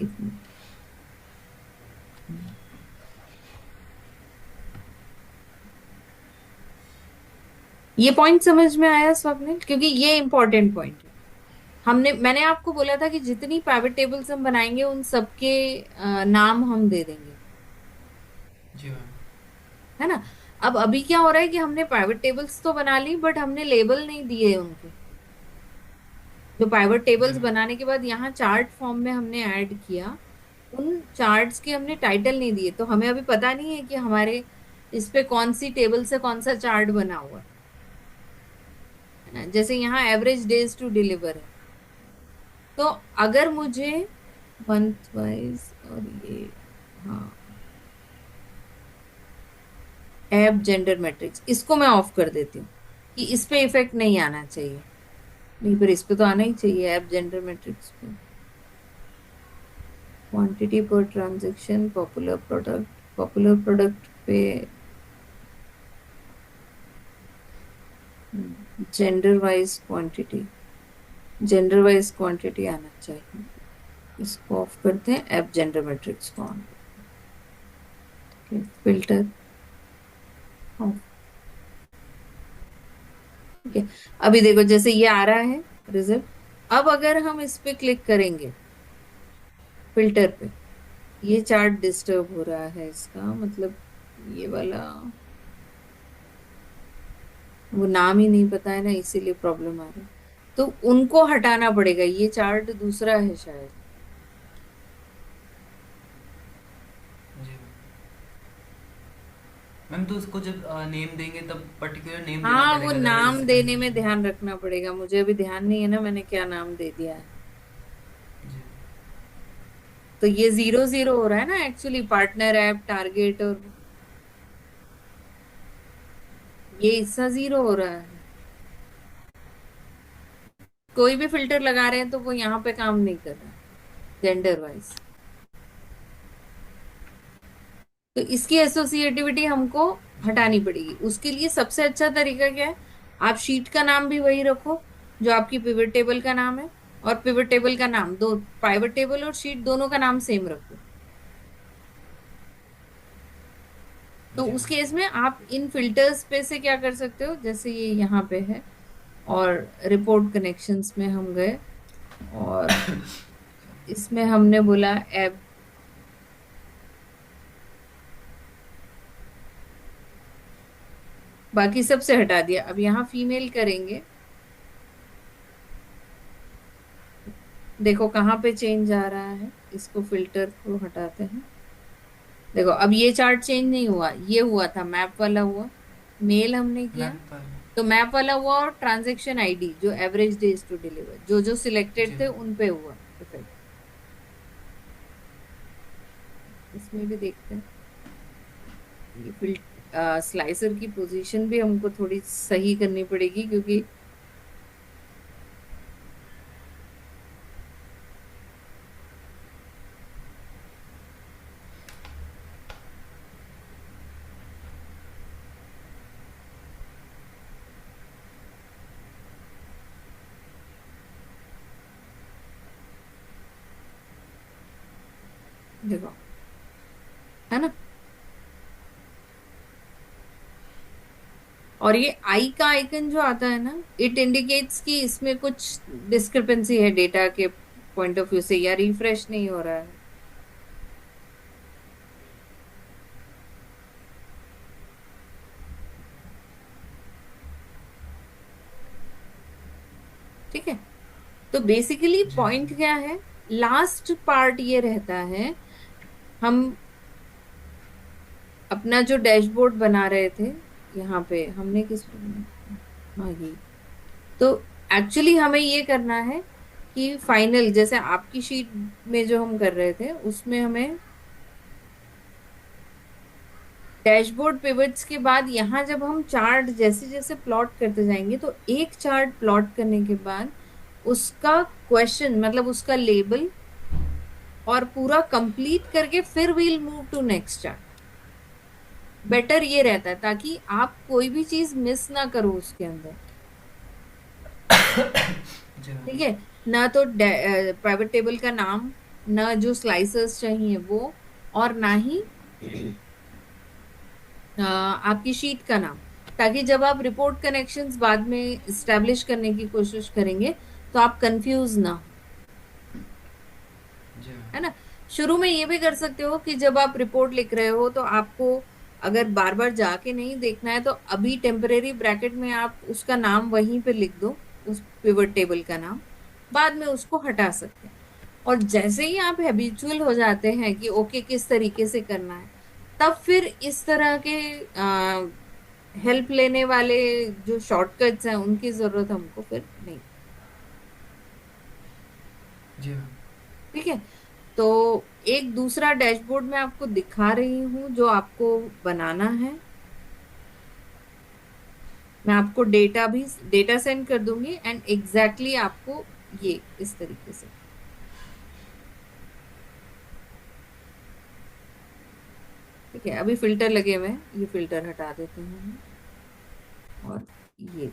एक मिनट। ये पॉइंट समझ में आया स्वप्निल, क्योंकि ये इंपॉर्टेंट पॉइंट है। मैंने आपको बोला था कि जितनी प्राइवेट टेबल्स हम बनाएंगे उन सबके नाम हम दे देंगे, जी मैम। है ना। अब अभी क्या हो रहा है कि हमने प्राइवेट टेबल्स तो बना ली, बट हमने लेबल नहीं दिए उनके। जो प्राइवेट जी टेबल्स मैम। बनाने के बाद यहाँ चार्ट फॉर्म में हमने ऐड किया, उन चार्ट्स के हमने टाइटल नहीं दिए, तो हमें अभी पता नहीं है कि हमारे इस पे कौन सी टेबल से कौन सा चार्ट बना हुआ है ना। जैसे यहाँ एवरेज डेज टू डिलीवर है, तो अगर मुझे मंथ वाइज और ये, हाँ, एप जेंडर मैट्रिक्स इसको मैं ऑफ कर देती हूँ कि इस पे इफेक्ट नहीं आना चाहिए। नहीं, पर इस पे तो आना ही चाहिए, ऐप जेंडर मैट्रिक्स पे। क्वांटिटी पर ट्रांजैक्शन, पॉपुलर प्रोडक्ट पे जेंडर वाइज क्वांटिटी आना चाहिए। इसको ऑफ करते हैं, ऐप जेंडर मैट्रिक्स को ऑन। Filter of. ठीक है। अभी देखो जैसे ये आ रहा है रिजल्ट। अब अगर हम इस पे क्लिक करेंगे, फिल्टर पे, ये चार्ट डिस्टर्ब हो रहा है, इसका मतलब ये वाला, वो नाम ही नहीं पता है ना, इसीलिए प्रॉब्लम आ रहा है। तो उनको हटाना पड़ेगा, ये चार्ट दूसरा है शायद। जी मैम, तो उसको जब नेम देंगे तब पर्टिकुलर नेम देना हाँ, वो पड़ेगा, अदरवाइज नाम देने में कंफ्यूजन। ध्यान रखना पड़ेगा, मुझे अभी ध्यान नहीं है ना मैंने क्या नाम दे दिया है। जी। तो ये 0 0 हो रहा है ना एक्चुअली, पार्टनर ऐप टारगेट, और ये इसका 0 हो रहा है। कोई भी फिल्टर लगा रहे हैं तो वो यहाँ पे काम नहीं कर रहा, जेंडर वाइज। तो इसकी एसोसिएटिविटी हमको जी हटानी पड़ेगी। उसके लिए सबसे अच्छा तरीका क्या है, आप शीट का नाम भी वही रखो जो आपकी पिवट टेबल का नाम है, और पिवट टेबल का नाम, दो प्राइवेट टेबल और शीट दोनों का नाम सेम रखो। तो जी उस मैम। केस में आप इन फिल्टर्स पे से क्या कर सकते हो, जैसे ये यहाँ पे है, और रिपोर्ट कनेक्शंस में हम गए, और इसमें हमने बोला ऐप, बाकी सबसे हटा दिया। अब यहाँ फीमेल करेंगे, देखो कहाँ पे चेंज आ रहा है, इसको फिल्टर को हटाते हैं। देखो अब ये चार्ट चेंज नहीं हुआ, ये हुआ था मैप वाला हुआ, मेल हमने किया मैम पर। तो मैप वाला हुआ, और ट्रांजैक्शन आईडी जो एवरेज डेज टू डिलीवर, जो जो जी सिलेक्टेड थे मैम। उन पे हुआ इफेक्ट। इसमें भी देखते हैं, ये स्लाइसर की पोजीशन भी हमको थोड़ी सही करनी पड़ेगी, क्योंकि देखो, है ना। और ये आई का आइकन जो आता है ना, इट इंडिकेट्स कि इसमें कुछ डिस्क्रिपेंसी है डेटा के पॉइंट ऑफ व्यू से, या रिफ्रेश नहीं हो रहा है। ठीक है। तो बेसिकली जी मैम। पॉइंट क्या है, लास्ट पार्ट ये रहता है, हम अपना जो डैशबोर्ड बना रहे थे, यहाँ पे हमने किस पे बनाया था? हाँ, ये। तो एक्चुअली हमें ये करना है कि फाइनल, जैसे आपकी शीट में जो हम कर रहे थे उसमें हमें डैशबोर्ड पिवट्स के बाद यहाँ जब हम चार्ट जैसे जैसे प्लॉट करते जाएंगे, तो एक चार्ट प्लॉट करने के बाद उसका क्वेश्चन, मतलब उसका लेबल, और पूरा कंप्लीट करके फिर we'll move to next chart. Better ये रहता है, ताकि आप कोई भी चीज मिस ना करो उसके अंदर। जी मैम। ठीक है। ना तो प्राइवेट टेबल का नाम, ना जो स्लाइसर्स चाहिए वो, और ना ही आपकी शीट का नाम, ताकि जब आप रिपोर्ट कनेक्शंस बाद में इस्टेब्लिश करने की कोशिश करेंगे तो आप कंफ्यूज ना हो। जी है मैम। ना। शुरू में ये भी कर सकते हो कि जब आप रिपोर्ट लिख रहे हो तो आपको अगर बार बार जाके नहीं देखना है तो अभी टेम्परेरी ब्रैकेट में आप उसका नाम वहीं पे लिख दो, उस पिवट टेबल का नाम, बाद में उसको हटा सकते हैं। और जैसे ही आप हैबिचुअल हो जाते हैं कि ओके किस तरीके से करना है, तब फिर इस तरह के हेल्प लेने वाले जो शॉर्टकट्स हैं उनकी जरूरत हमको फिर नहीं। जी मैम। ठीक है। तो एक दूसरा डैशबोर्ड मैं आपको दिखा रही हूँ जो आपको बनाना है। मैं आपको डेटा सेंड कर दूंगी एंड एग्जैक्टली आपको ये इस तरीके से। ठीक है, अभी फिल्टर लगे हुए हैं, ये फिल्टर हटा देते हैं हम, और ये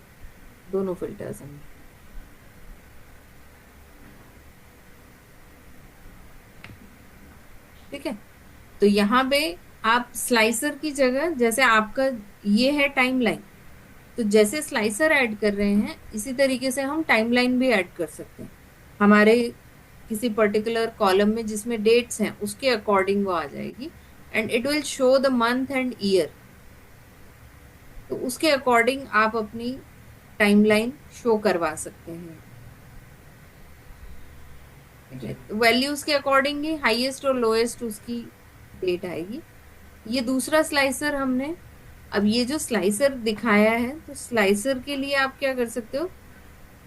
दोनों फिल्टर्स हम। ठीक है। तो यहाँ पे आप स्लाइसर की जगह, जैसे आपका ये है टाइमलाइन, तो जैसे स्लाइसर ऐड कर रहे हैं इसी तरीके से हम टाइमलाइन भी ऐड कर सकते हैं। हमारे किसी पर्टिकुलर कॉलम में जिसमें डेट्स हैं उसके अकॉर्डिंग वो आ जाएगी, and it will show the month and year. तो उसके अकॉर्डिंग आप अपनी टाइमलाइन शो करवा सकते हैं। ठीक जी है, मैम। वैल्यूज के अकॉर्डिंग ही हाईएस्ट और लोएस्ट उसकी डेट आएगी। ये दूसरा स्लाइसर हमने, अब ये जो स्लाइसर दिखाया है तो स्लाइसर के लिए आप क्या कर सकते हो,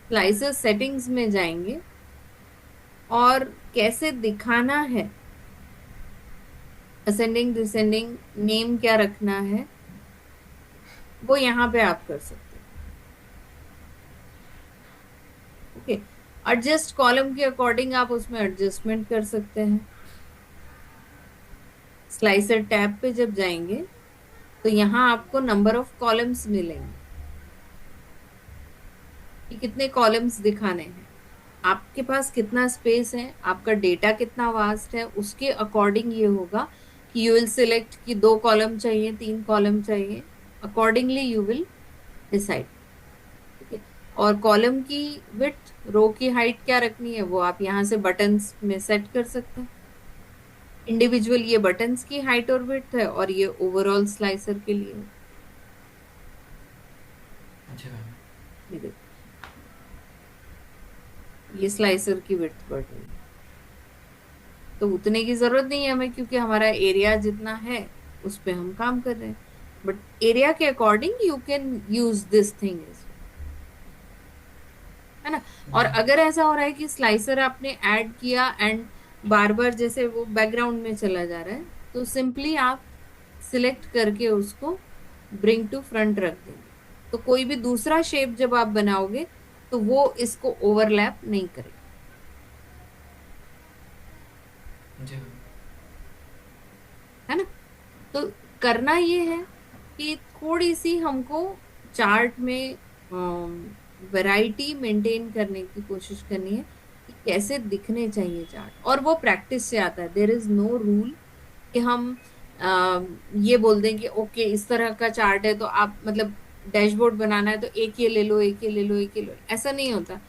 स्लाइसर सेटिंग्स में जाएंगे और कैसे दिखाना है, असेंडिंग डिसेंडिंग, नेम क्या रखना है, वो यहाँ पे आप कर सकते हो। ओके। एडजस्ट कॉलम के अकॉर्डिंग आप उसमें एडजस्टमेंट कर सकते हैं। स्लाइसर टैब पे जब जाएंगे तो यहाँ आपको नंबर ऑफ कॉलम्स मिलेंगे कि कितने कॉलम्स दिखाने हैं, आपके पास कितना स्पेस है, आपका डेटा कितना वास्ट है, उसके अकॉर्डिंग ये होगा कि यू विल सिलेक्ट कि 2 कॉलम चाहिए, 3 कॉलम चाहिए, अकॉर्डिंगली यू विल डिसाइड। ठीक है। और कॉलम की विड्थ, रो की हाइट क्या रखनी है वो आप यहाँ से बटन्स में सेट कर सकते हैं। इंडिविजुअल ये बटन्स की हाइट और विड्थ है, और ये ओवरऑल स्लाइसर के लिए है। जी मैम। ये देखो, ये स्लाइसर की विड्थ बढ़ रही है, तो उतने की जरूरत नहीं है हमें क्योंकि हमारा एरिया जितना है उस पे हम काम कर रहे हैं। बट एरिया के according you can use this thing is, है ना। और जी अगर ऐसा हो रहा है कि स्लाइसर आपने ऐड किया एंड बार बार जैसे वो बैकग्राउंड में चला जा रहा है, तो सिंपली आप सिलेक्ट करके उसको ब्रिंग टू फ्रंट रख देंगे, तो कोई भी दूसरा शेप जब आप बनाओगे तो वो इसको ओवरलैप नहीं करेगा। जी मैम। है ना। तो करना ये है कि थोड़ी सी हमको चार्ट में वैरायटी मेंटेन करने की कोशिश करनी है कि कैसे दिखने चाहिए चार्ट, और वो प्रैक्टिस से आता है। देयर इज नो रूल कि हम ये बोल दें कि ओके इस तरह का चार्ट है तो आप मतलब डैशबोर्ड बनाना है तो एक ये ले लो, एक ये ले लो, एक ये ले लो, ऐसा नहीं होता।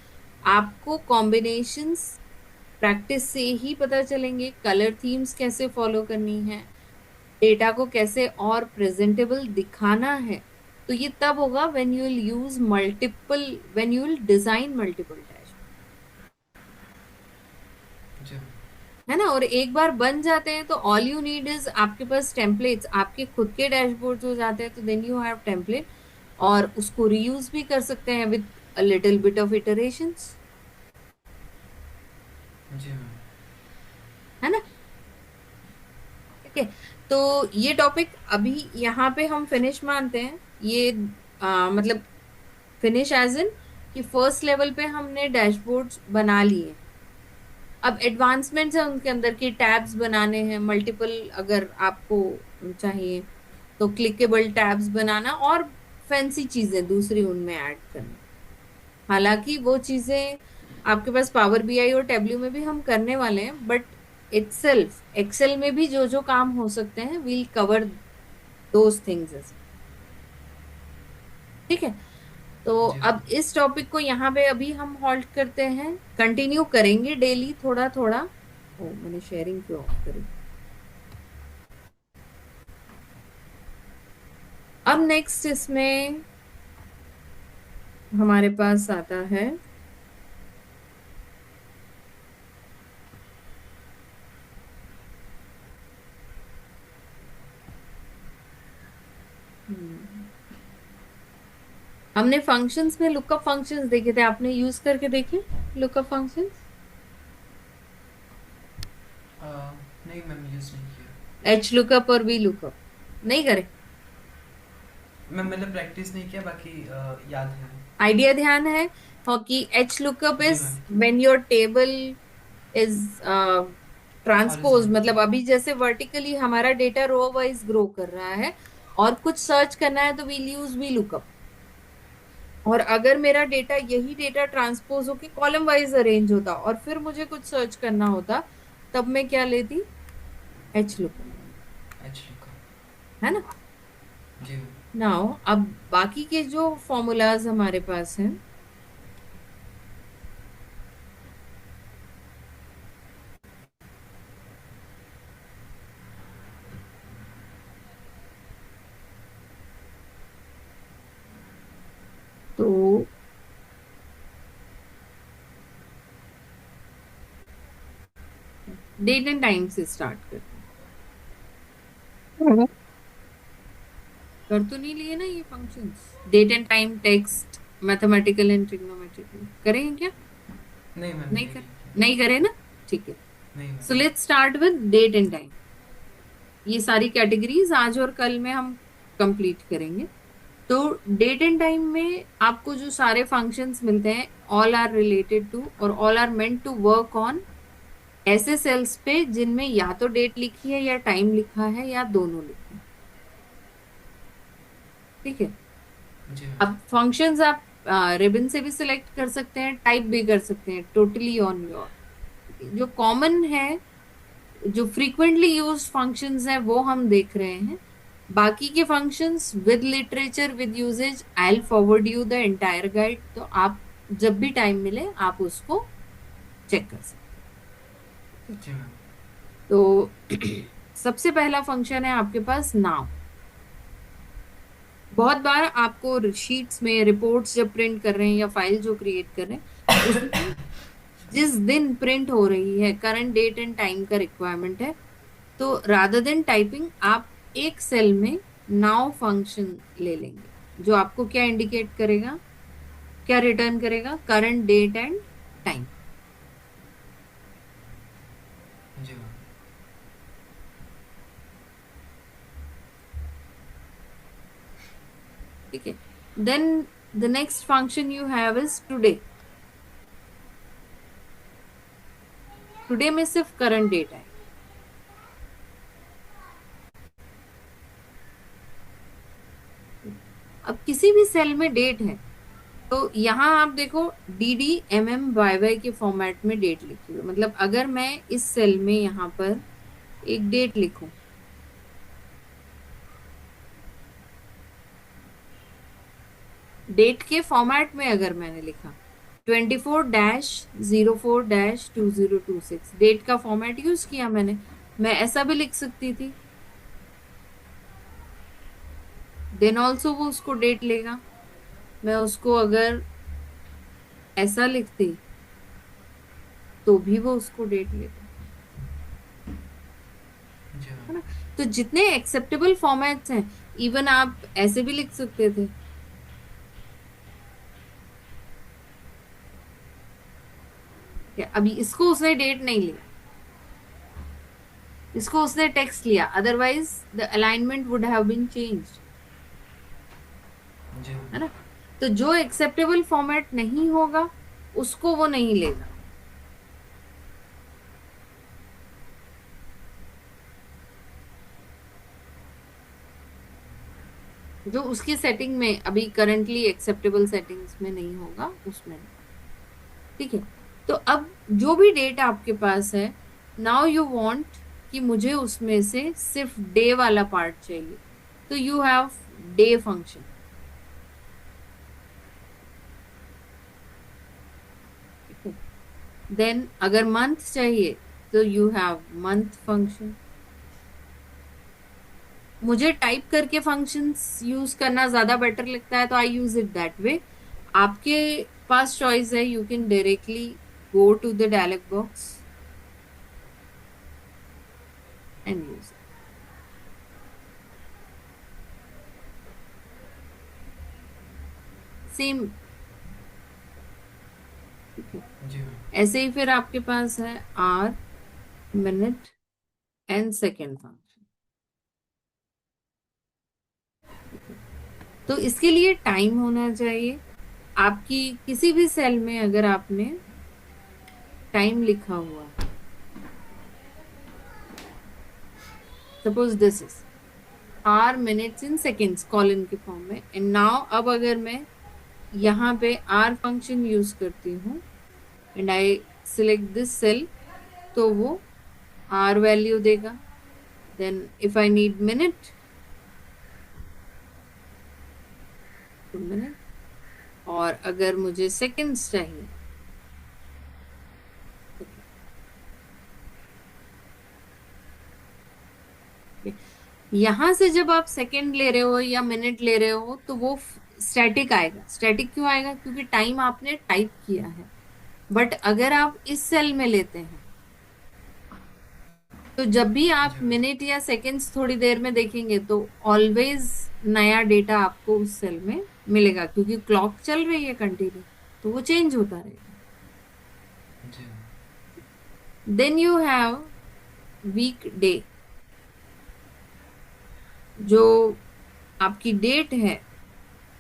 आपको कॉम्बिनेशंस प्रैक्टिस से ही पता चलेंगे, कलर थीम्स कैसे फॉलो करनी है, डेटा को कैसे और प्रेजेंटेबल दिखाना है। तो ये तब होगा when you will use multiple, when you will design multiple dash, जी मैम। है ना। और एक बार बन जाते हैं तो ऑल यू नीड इज आपके पास टेम्पलेट्स, आपके खुद के डैशबोर्ड हो जाते हैं, तो देन यू हैव टेम्पलेट, और उसको रीयूज भी कर सकते हैं with a little bit of iterations. जी मैम। है ना। ठीक है। तो ये टॉपिक अभी यहाँ पे हम फिनिश मानते हैं। ये मतलब फिनिश एज इन कि फर्स्ट लेवल पे हमने डैशबोर्ड्स बना लिए। अब एडवांसमेंट्स है उनके अंदर की टैब्स बनाने हैं मल्टीपल, अगर आपको चाहिए तो क्लिकेबल टैब्स बनाना और फैंसी चीजें दूसरी उनमें ऐड करना। हालांकि वो चीजें आपके पास पावर बीआई और टेब्ल्यू में भी हम करने वाले हैं, बट इटसेल्फ एक्सेल में भी जो जो काम हो सकते हैं, वील कवर दोज थिंग्स। ठीक है। तो जी मैम। अब इस टॉपिक को यहाँ पे अभी हम हॉल्ट करते हैं, कंटिन्यू करेंगे डेली थोड़ा थोड़ा। ओ, मैंने शेयरिंग क्यों ऑफ करी? अब नेक्स्ट इसमें हमारे पास आता है हम्म, हमने फंक्शंस में लुकअप फंक्शंस देखे थे, आपने यूज करके देखे लुकअप फंक्शंस? नहीं मैम, यूज़ नहीं किया। एच लुकअप और वी लुकअप नहीं करे? मैम मैंने प्रैक्टिस नहीं किया, बाकी याद है। आइडिया ध्यान है? और कि एच लुकअप जी is ma'am. When your table is transpose, horizontal. मतलब अभी जैसे वर्टिकली हमारा डेटा रो वाइज ग्रो कर रहा है और कुछ सर्च करना है तो वील यूज वी लुकअप। और अगर मेरा डेटा यही डेटा ट्रांसपोज होके कॉलम वाइज अरेंज होता और फिर मुझे कुछ सर्च करना होता, तब मैं क्या लेती? H lookup. एक्चुअली का। है ना? जी मैम। नाउ अब बाकी के जो फॉर्मूलाज हमारे पास हैं, तो डेट एंड टाइम से स्टार्ट करते हैं। हम्म। कर तो नहीं लिए ना ये functions? Date and time, text, mathematical and trigonometrical करेंगे क्या? नहीं मैम, नहीं नहीं कर, किया। नहीं करे ना? ठीक है। नहीं so ma'am. Let's start with date and time. ये सारी कैटेगरीज आज और कल में हम कंप्लीट करेंगे। तो डेट एंड टाइम में आपको जो सारे फंक्शंस मिलते हैं, ऑल आर रिलेटेड टू और all are meant to work on ऐसे सेल्स पे जिनमें या तो डेट लिखी है या टाइम लिखा है या दोनों लिखे हैं। ठीक है। जी मैम। अब फंक्शंस आप रिबन से भी सिलेक्ट कर सकते हैं, टाइप भी कर सकते हैं, टोटली ऑन योर। जो कॉमन है, जो फ्रीक्वेंटली यूज्ड फंक्शंस है वो हम देख रहे हैं। बाकी के functions with literature with usages I will forward you the entire guide, तो आप जब भी टाइम मिले आप उसको चेक कर सकते हैं। जी मैम। तो सबसे पहला फंक्शन है आपके पास नाउ। बहुत बार आपको शीट्स में रिपोर्ट्स जब प्रिंट कर रहे हैं या फाइल जो क्रिएट कर रहे हैं, उसमें जिस दिन प्रिंट हो रही है करंट डेट एंड टाइम का रिक्वायरमेंट है। तो रादर देन टाइपिंग आप एक सेल में नाउ फंक्शन ले लेंगे, जो आपको क्या इंडिकेट करेगा, क्या रिटर्न करेगा? Current date and time. जी मैम। ठीक है। Then the next function you have is today. Today में सिर्फ करंट डेट है। अब किसी भी सेल में डेट है, तो यहाँ आप देखो DDMMYY के फॉर्मेट में डेट लिखी हुई है। मतलब अगर मैं इस सेल में यहाँ पर एक डेट लिखूं, डेट के फॉर्मेट में अगर मैंने लिखा 24-04-2026, डेट का फॉर्मेट यूज किया मैंने, मैं ऐसा भी लिख सकती थी, देन ऑल्सो वो उसको डेट लेगा। मैं उसको अगर ऐसा लिखती तो भी वो उसको डेट लेगा। जी है मैम। ना? तो जितने एक्सेप्टेबल फॉर्मेट्स हैं, इवन आप ऐसे भी लिख सकते थे। क्या अभी इसको उसने डेट नहीं लिया, इसको उसने टेक्स्ट लिया, otherwise the alignment would have been changed. जी है मैम। ना? तो जो एक्सेप्टेबल फॉर्मेट नहीं होगा उसको वो नहीं लेगा। जो उसकी सेटिंग में अभी करंटली एक्सेप्टेबल सेटिंग्स में नहीं होगा उसमें नहीं। ठीक है। तो अब जो भी डेट आपके पास है, नाउ यू वांट कि मुझे उसमें से सिर्फ डे वाला पार्ट चाहिए, तो यू हैव डे फंक्शन। ठीक है। देन अगर मंथ चाहिए तो यू हैव मंथ फंक्शन। मुझे टाइप करके फंक्शंस यूज करना ज्यादा बेटर लगता है, तो I use it that way. आपके पास चॉइस है, you can directly go to the dialog box and use same. ठीक है। जी मैम। ऐसे ही फिर आपके पास है hour, minute and second function. ठीक है। तो इसके लिए टाइम होना चाहिए। आपकी किसी भी सेल में अगर आपने टाइम लिखा हुआ है, suppose this is hour minutes in seconds colon के फॉर्म में, एंड नाउ अब अगर मैं यहाँ पे आर फंक्शन यूज करती हूँ and I select this cell, तो वो आर वैल्यू देगा। Then if I need minute, तो मिनट। और अगर मुझे सेकेंड्स चाहिए, सेकेंड। यहां से जब आप सेकेंड ले रहे हो या मिनट ले रहे हो तो वो स्टैटिक आएगा। स्टैटिक क्यों आएगा? क्योंकि टाइम आपने टाइप किया है। बट अगर आप इस सेल में लेते हैं, तो जब भी आप जी मैम। मिनट या सेकंड्स थोड़ी देर में देखेंगे तो ऑलवेज नया डेटा आपको उस सेल में मिलेगा, क्योंकि क्लॉक चल रही है कंटिन्यू, तो वो चेंज होता रहेगा। जी ma'am. Then you have week day. जो आपकी डेट है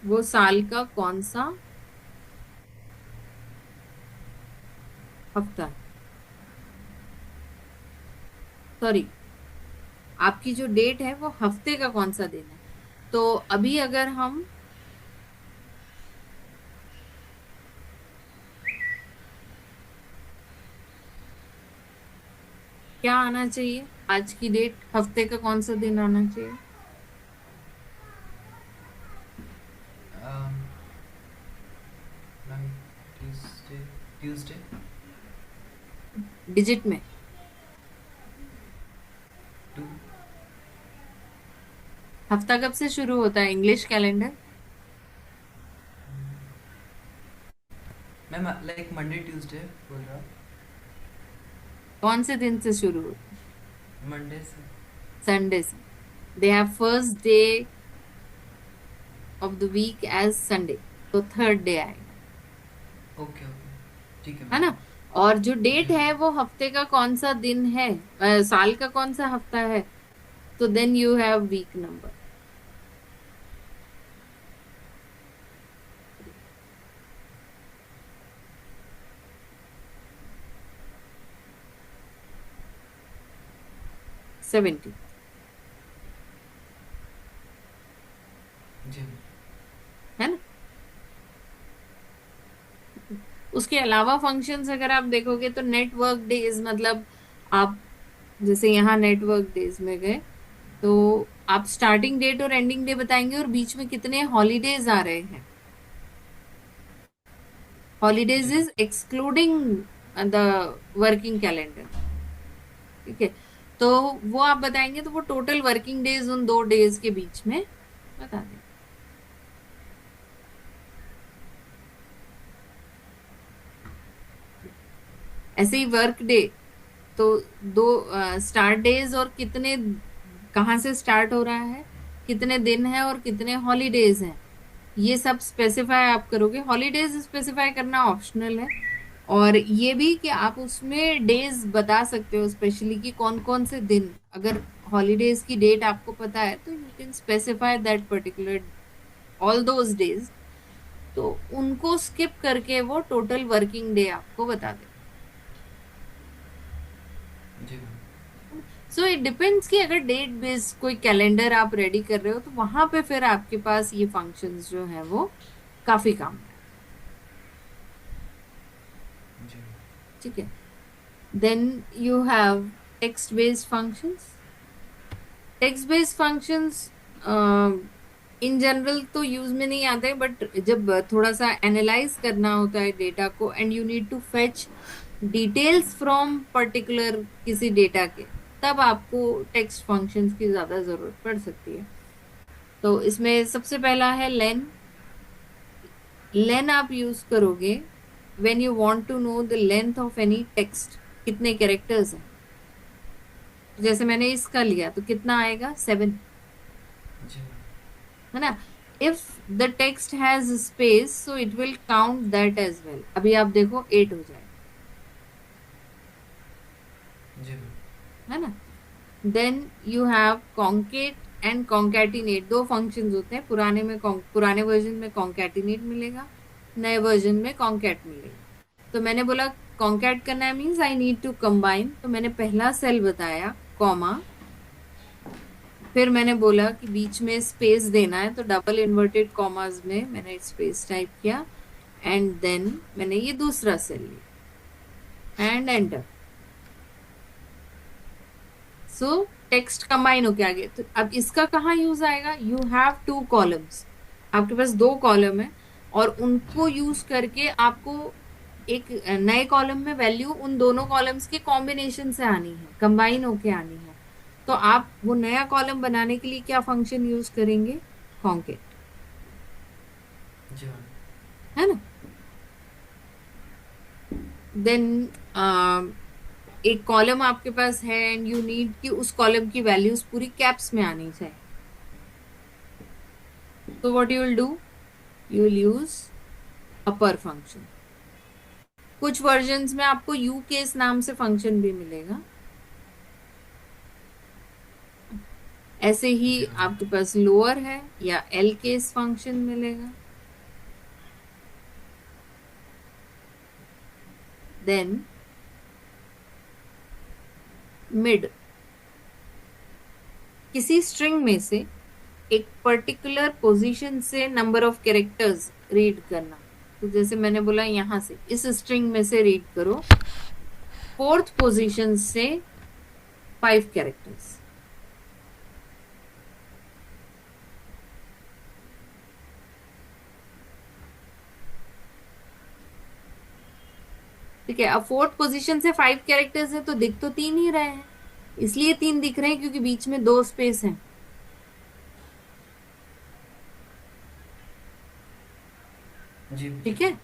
वो साल का कौन सा हफ्ता है, सॉरी, आपकी जो डेट है वो हफ्ते का कौन सा दिन है। तो अभी अगर हम क्या आना चाहिए, आज की डेट हफ्ते का कौन सा दिन आना चाहिए अम, मैम ट्यूसडे। ट्यूसडे। डिजिट में? टू। हफ्ता कब से शुरू होता है English calendar? Ma'am like Monday Tuesday बोल रहा हूँ। कौन से दिन से शुरू होता है? मंडे से। संडे से। They have first day of the week as Sunday, तो थर्ड डे आएगा। Okay okay. ठीक है है मैम। ना? और जो जी डेट मैम। है वो हफ्ते का कौन सा दिन है, साल का कौन सा हफ्ता है, तो then you have week number. 70। जी मैम। है ना? उसके अलावा फंक्शंस अगर आप देखोगे तो नेटवर्क डेज, मतलब आप जैसे यहाँ नेटवर्क डेज में गए तो आप स्टार्टिंग डेट और एंडिंग डे बताएंगे और बीच में कितने हॉलीडेज आ रहे हैं। हॉलीडेज जी is ma'am. Excluding the working calendar. ठीक है। तो वो आप बताएंगे तो वो टोटल वर्किंग डेज उन 2 डेज के बीच में बता देंगे। ऐसे ही वर्क डे, तो दो स्टार्ट डेज और कितने, कहाँ से स्टार्ट हो रहा है, कितने दिन है और कितने हॉलीडेज हैं, ये सब स्पेसिफाई आप करोगे। हॉलीडेज स्पेसिफाई करना ऑप्शनल है। और ये भी कि आप उसमें डेज बता सकते हो स्पेशली कि कौन कौन से दिन, अगर हॉलीडेज की डेट आपको पता है तो you can specify that particular all those days, तो उनको स्किप करके वो टोटल वर्किंग डे आपको बता दे। जी मैम। सो इट डिपेंड्स कि अगर डेट बेस्ड कोई कैलेंडर आप रेडी कर रहे हो तो वहां पे फिर आपके पास ये फंक्शंस जो है वो काफी काम है। जी मैम। ठीक है। Then you have text based functions. Text based functions in general तो यूज में नहीं आते, बट जब थोड़ा सा एनालाइज करना होता है डेटा को, and you need to fetch details from particular किसी डेटा के, तब आपको टेक्स्ट फंक्शंस की ज्यादा जरूरत पड़ सकती है। तो इसमें सबसे पहला है लेन। लेन आप यूज करोगे when you want to know the length of any text, कितने कैरेक्टर्स हैं। जैसे मैंने इसका लिया तो कितना आएगा, 7, जी मैम। है ना। If the text has space so it will count that as well. अभी आप देखो 8 हो जाएगा, जी मैम। है ना। Then you have concat and concatenate, दो फंक्शंस होते हैं। पुराने वर्जन में कॉन्कैटिनेट मिलेगा, नए वर्जन में कॉन्कैट मिलेगा। तो मैंने बोला कॉन्कैट करना है means I need to combine, तो मैंने पहला सेल बताया कॉमा, फिर मैंने बोला कि बीच में स्पेस देना है, तो डबल इन्वर्टेड कॉमास में मैंने स्पेस टाइप किया, एंड देन मैंने ये दूसरा सेल लिया and enter. So text combine होके आ गया। तो अब इसका कहाँ यूज आएगा, यू हैव टू कॉलम्स, आपके पास दो कॉलम है, और उनको यूज करके आपको एक नए कॉलम में वैल्यू उन दोनों कॉलम्स के कॉम्बिनेशन से आनी है, कंबाइन होके आनी है। तो आप वो नया कॉलम बनाने के लिए क्या फंक्शन यूज करेंगे, कॉन्केट, जी मैम। है ना। देन एक कॉलम आपके पास है एंड यू नीड कि उस कॉलम की वैल्यूज पूरी कैप्स में आनी चाहिए। तो what you will do, you will use upper function. कुछ वर्जन्स में आपको यू केस नाम से फंक्शन भी मिलेगा। ऐसे ही जी मैम। आपके पास लोअर है या एल केस फंक्शन मिलेगा। देन मिड, किसी स्ट्रिंग में से एक पर्टिकुलर पोजीशन से नंबर ऑफ कैरेक्टर्स रीड करना। तो जैसे मैंने बोला यहां से इस स्ट्रिंग में से रीड करो फोर्थ पोजीशन से 5 कैरेक्टर्स। ठीक है, अब फोर्थ पोजीशन से 5 कैरेक्टर्स है तो दिख तो 3 ही रहे हैं, इसलिए 3 दिख रहे हैं क्योंकि बीच में 2 स्पेस हैं। जी जी ठीक है। Ma'am.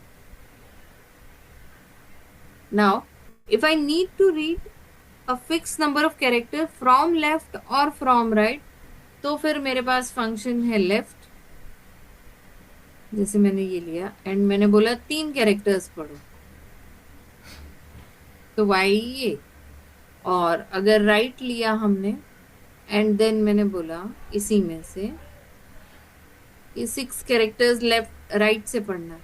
Now if I need to read a fix number of character from left और फ्रॉम राइट, तो फिर मेरे पास फंक्शन है लेफ्ट। जैसे मैंने ये लिया एंड मैंने बोला 3 कैरेक्टर्स पढ़ो, तो वाई ये। और अगर राइट लिया हमने एंड देन मैंने बोला इसी में से कि 6 कैरेक्टर्स लेफ्ट राइट से पढ़ना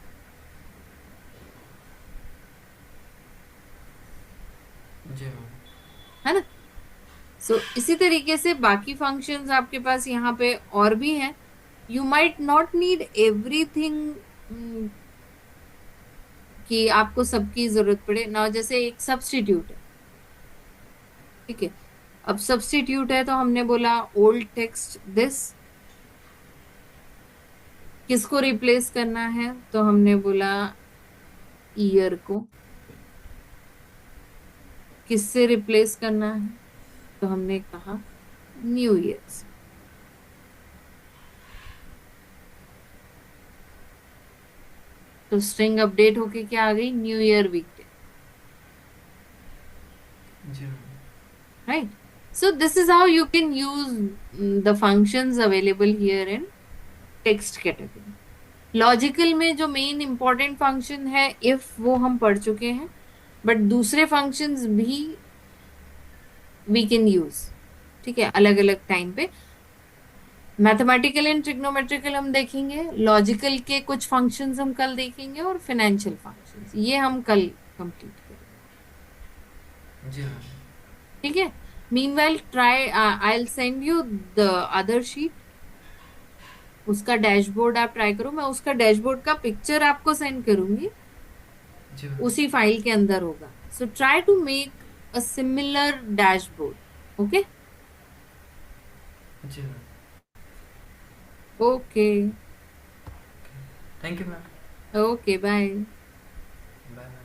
जी मैम। है ना। सो इसी तरीके से बाकी फंक्शंस आपके पास यहाँ पे और भी हैं। You might not need everything कि आपको सबकी जरूरत पड़े ना। जैसे एक सब्स्टिट्यूट है, ठीक है। अब सब्स्टिट्यूट है तो हमने बोला ओल्ड टेक्स्ट दिस, किसको रिप्लेस करना है तो हमने बोला ईयर को, किससे रिप्लेस करना है तो हमने कहा न्यू ईयर। तो स्ट्रिंग अपडेट होके क्या आ गई, न्यू ईयर वीकडे, जी ma'am. right? So this is how you can use the functions available here in text category. Logical में जो मेन इंपॉर्टेंट फंक्शन है इफ, वो हम पढ़ चुके हैं, बट दूसरे फंक्शंस भी वी कैन यूज, ठीक है, अलग अलग टाइम पे। मैथमेटिकल एंड ट्रिग्नोमेट्रिकल हम देखेंगे, लॉजिकल के कुछ फंक्शंस हम कल देखेंगे, और फाइनेंशियल फंक्शंस ये हम कल कंप्लीट करेंगे। जी मैम। ठीक है। Meanwhile try, I will send you the other sheet, उसका डैशबोर्ड आप ट्राई करो। मैं उसका डैशबोर्ड का पिक्चर आपको सेंड करूंगी, जी मैम। उसी फाइल के अंदर होगा। So try to make a similar dashboard. Okay. जी मैम। Okay. Thank you ma'am. Okay, bye. Bye ma'am.